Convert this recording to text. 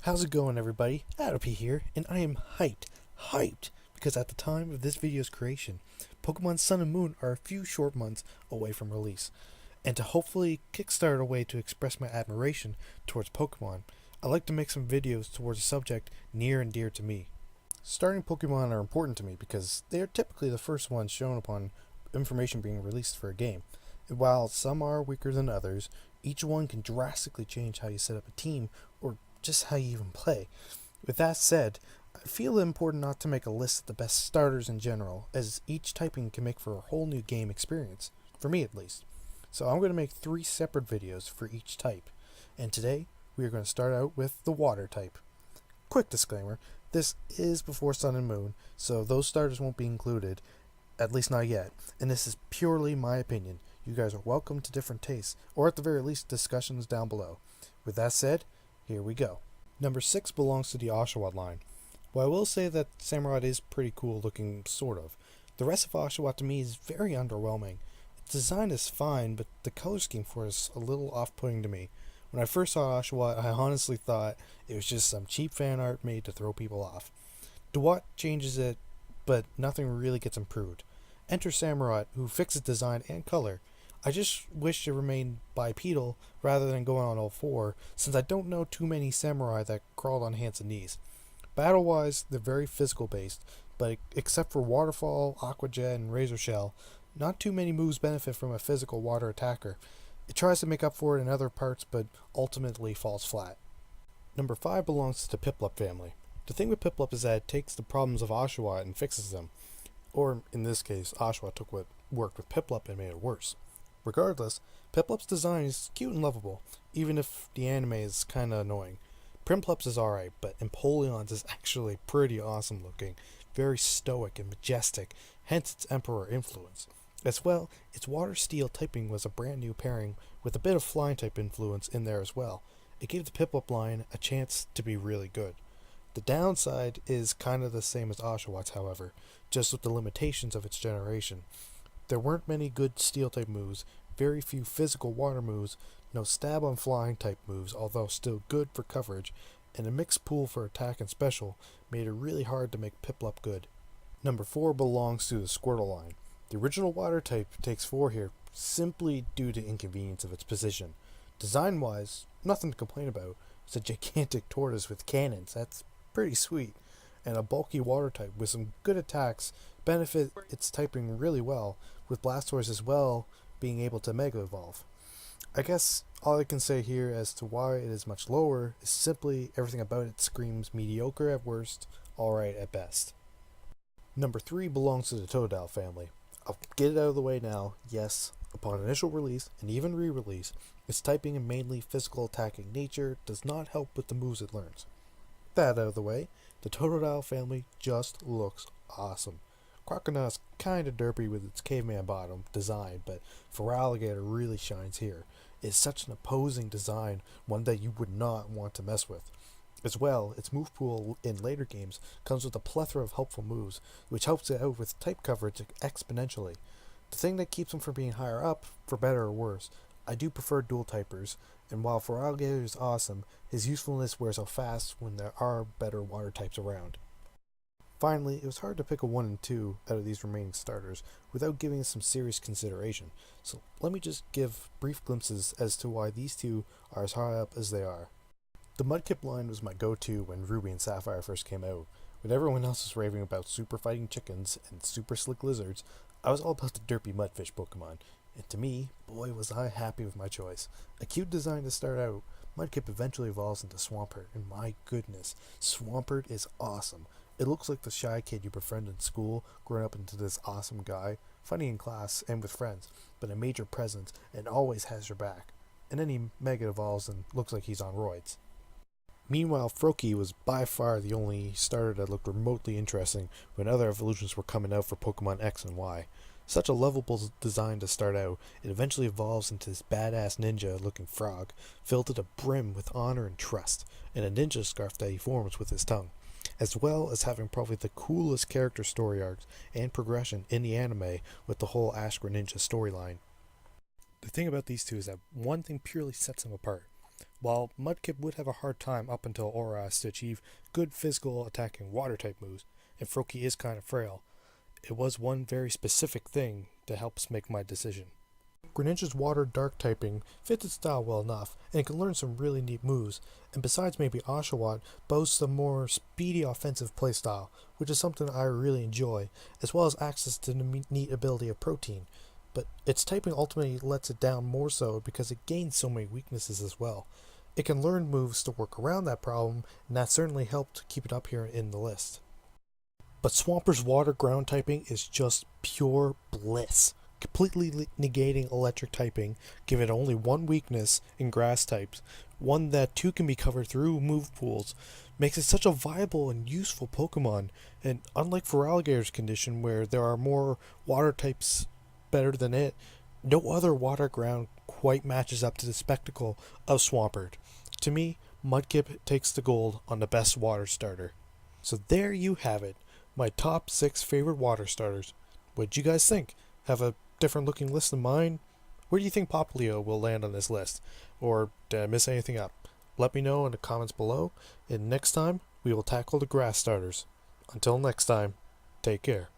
How's it going, everybody? Adopy here, and I am hyped, because at the time of this video's creation, Pokemon Sun and Moon are a few short months away from release. And to hopefully kickstart a way to express my admiration towards Pokemon, I like to make some videos towards a subject near and dear to me. Starting Pokemon are important to me because they are typically the first ones shown upon information being released for a game. And while some are weaker than others, each one can drastically change how you set up a team or just how you even play. With that said, I feel it important not to make a list of the best starters in general, as each typing can make for a whole new game experience, for me at least. So I'm going to make 3 separate videos for each type, and today we are going to start out with the water type. Quick disclaimer, this is before Sun and Moon, so those starters won't be included, at least not yet, and this is purely my opinion. You guys are welcome to different tastes, or at the very least discussions down below. With that said, here we go. Number 6 belongs to the Oshawott line. While I will say that Samurott is pretty cool looking, sort of, the rest of Oshawott to me is very underwhelming. Its design is fine, but the color scheme for it is a little off-putting to me. When I first saw Oshawott, I honestly thought it was just some cheap fan art made to throw people off. Duel changes it, but nothing really gets improved. Enter Samurott, who fixes design and color. I just wish it remained bipedal rather than going on all 4, since I don't know too many samurai that crawled on hands and knees. Battle-wise, they're very physical based, but except for Waterfall, Aqua Jet, and Razor Shell, not too many moves benefit from a physical water attacker. It tries to make up for it in other parts, but ultimately falls flat. Number 5 belongs to the Piplup family. The thing with Piplup is that it takes the problems of Oshawott and fixes them. Or, in this case, Oshawott took what worked with Piplup and made it worse. Regardless, Piplup's design is cute and lovable, even if the anime is kinda annoying. Primplup's is alright, but Empoleon's is actually pretty awesome looking, very stoic and majestic, hence its Emperor influence. As well, its water steel typing was a brand new pairing with a bit of flying type influence in there as well. It gave the Piplup line a chance to be really good. The downside is kinda the same as Oshawott's, however, just with the limitations of its generation. There weren't many good steel type moves, very few physical water moves, no stab on flying type moves, although still good for coverage, and a mixed pool for attack and special made it really hard to make Piplup good. Number 4 belongs to the Squirtle line. The original water type takes 4 here simply due to inconvenience of its position. Design wise, nothing to complain about. It's a gigantic tortoise with cannons, that's pretty sweet, and a bulky water type with some good attacks benefit its typing really well, with Blastoise as well being able to Mega Evolve. I guess all I can say here as to why it is much lower is simply everything about it screams mediocre at worst, alright at best. Number 3 belongs to the Totodile family. I'll get it out of the way now. Yes, upon initial release and even re-release, its typing and mainly physical attacking nature does not help with the moves it learns. That out of the way, the Totodile family just looks awesome. Croconaut's kinda derpy with its caveman bottom design, but Feraligatr really shines here. It's such an opposing design, one that you would not want to mess with. As well, its move pool in later games comes with a plethora of helpful moves, which helps it out with type coverage exponentially. The thing that keeps them from being higher up, for better or worse, I do prefer dual typers, and while Feraligatr is awesome, his usefulness wears out fast when there are better water types around. Finally, it was hard to pick a 1 and 2 out of these remaining starters without giving it some serious consideration, so let me just give brief glimpses as to why these 2 are as high up as they are. The Mudkip line was my go-to when Ruby and Sapphire first came out. When everyone else was raving about super fighting chickens and super slick lizards, I was all about the derpy mudfish Pokemon, and to me, boy was I happy with my choice. A cute design to start out, Mudkip eventually evolves into Swampert, and my goodness, Swampert is awesome. It looks like the shy kid you befriend in school, growing up into this awesome guy, funny in class and with friends, but a major presence and always has your back. And then he mega evolves and looks like he's on roids. Meanwhile, Froakie was by far the only starter that looked remotely interesting when other evolutions were coming out for Pokemon X and Y. Such a lovable design to start out, it eventually evolves into this badass ninja looking frog, filled to the brim with honor and trust, and a ninja scarf that he forms with his tongue, as well as having probably the coolest character story arcs and progression in the anime with the whole Greninja storyline. The thing about these 2 is that one thing purely sets them apart. While Mudkip would have a hard time up until ORAS to achieve good physical attacking water type moves, and Froakie is kind of frail, it was one very specific thing that helps make my decision. Greninja's water dark typing fits its style well enough, and it can learn some really neat moves, and besides maybe Oshawott, boasts a more speedy offensive playstyle, which is something I really enjoy, as well as access to the neat ability of Protein, but its typing ultimately lets it down more so because it gains so many weaknesses as well. It can learn moves to work around that problem, and that certainly helped keep it up here in the list. But Swampert's water ground typing is just pure bliss, completely negating electric typing, giving it only one weakness in grass types, one that too can be covered through move pools, makes it such a viable and useful Pokemon, and unlike Feraligatr's condition where there are more water types better than it, no other water ground quite matches up to the spectacle of Swampert. To me, Mudkip takes the gold on the best water starter. So there you have it, my top 6 favorite water starters. What'd you guys think? Have a different looking list than mine? Where do you think Popplio will land on this list? Or did I miss anything up? Let me know in the comments below, and next time we will tackle the grass starters. Until next time, take care.